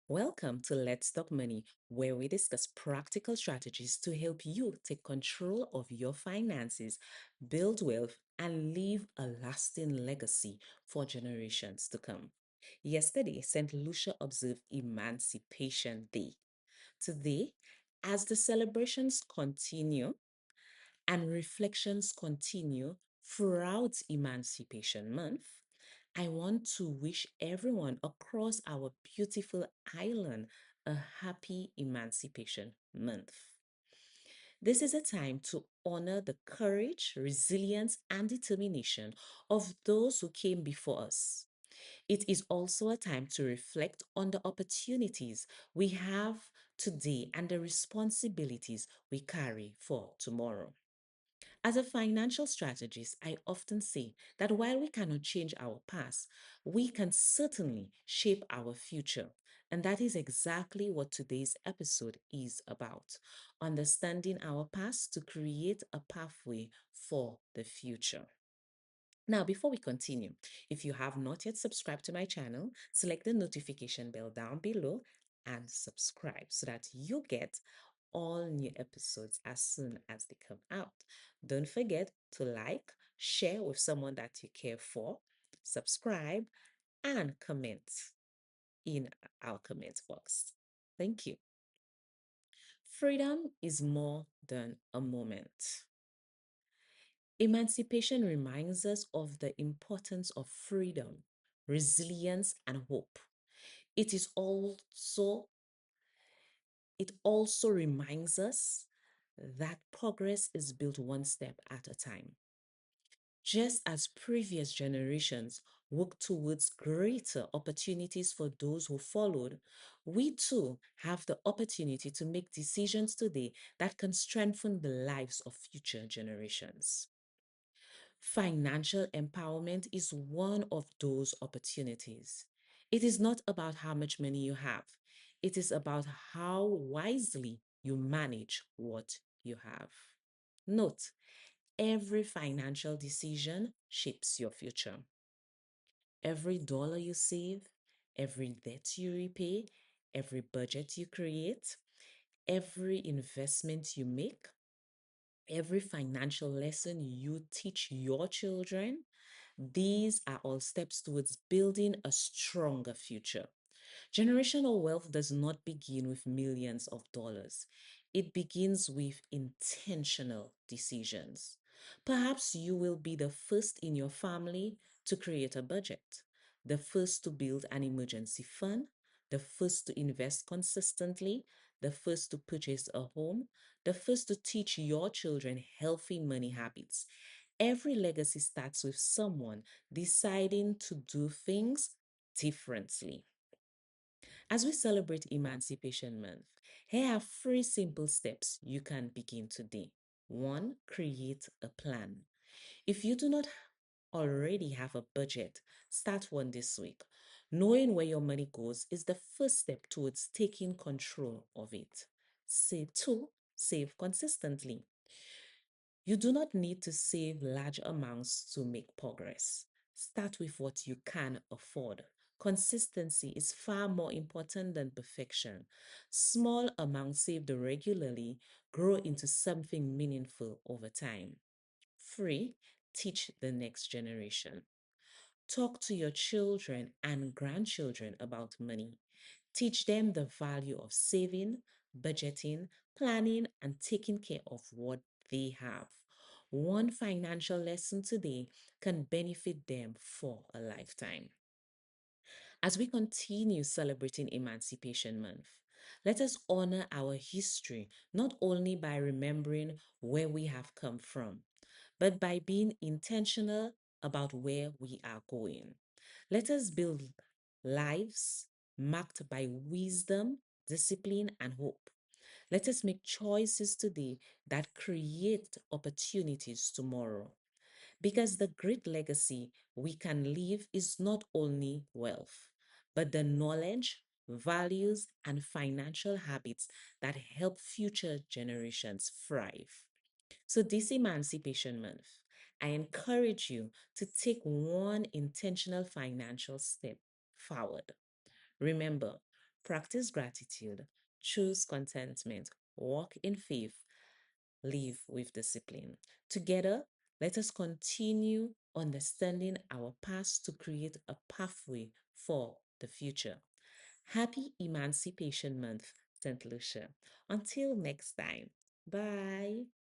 Welcome to Let's Talk Money, where we discuss practical strategies to help you take control of your finances, build wealth, and leave a lasting legacy for generations to come. Yesterday, St. Lucia observed Emancipation Day. Today, as the celebrations continue, and reflections continue throughout Emancipation Month, I want to wish everyone across our beautiful island a happy Emancipation Month. This is a time to honor the courage, resilience, and determination of those who came before us. It is also a time to reflect on the opportunities we have today and the responsibilities we carry for tomorrow. As a financial strategist, I often say that while we cannot change our past, we can certainly shape our future. And that is exactly what today's episode is about, understanding our past to create a pathway for the future. Now, before we continue, if you have not yet subscribed to my channel, select the notification bell down below and subscribe so that you get all new episodes as soon as they come out. Don't forget to like, share with someone that you care for, subscribe, and comment in our comment box. Thank you. Freedom is more than a moment. Emancipation reminds us of the importance of freedom, resilience, and hope. It is also it also reminds us that progress is built one step at a time. Just as previous generations worked towards greater opportunities for those who followed, we too have the opportunity to make decisions today that can strengthen the lives of future generations. Financial empowerment is one of those opportunities. It is not about how much money you have, it is about how wisely you manage what you have. Note, every financial decision shapes your future. Every dollar you save, every debt you repay, every budget you create, every investment you make, every financial lesson you teach your children, these are all steps towards building a stronger future. Generational wealth does not begin with millions of dollars. It begins with intentional decisions. Perhaps you will be the first in your family to create a budget, the first to build an emergency fund, the first to invest consistently, the first to purchase a home, the first to teach your children healthy money habits. Every legacy starts with someone deciding to do things differently. As we celebrate Emancipation Month, here are three simple steps you can begin today. One, create a plan. If you do not already have a budget, start one this week. Knowing where your money goes is the first step towards taking control of it. Say two, save consistently. You do not need to save large amounts to make progress. Start with what you can afford. Consistency is far more important than perfection. Small amounts saved regularly grow into something meaningful over time. Three, teach the next generation. Talk to your children and grandchildren about money. Teach them the value of saving, budgeting, planning, and taking care of what they have. One financial lesson today can benefit them for a lifetime. As we continue celebrating Emancipation Month, let us honor our history not only by remembering where we have come from, but by being intentional about where we are going. Let us build lives marked by wisdom, discipline, and hope. Let us make choices today that create opportunities tomorrow. Because the great legacy we can leave is not only wealth, but the knowledge, values, and financial habits that help future generations thrive. So, this Emancipation Month, I encourage you to take one intentional financial step forward. Remember, practice gratitude, choose contentment, walk in faith, live with discipline. Together, let us continue understanding our past to create a pathway for the future. Happy Emancipation Month, St. Lucia. Until next time, bye.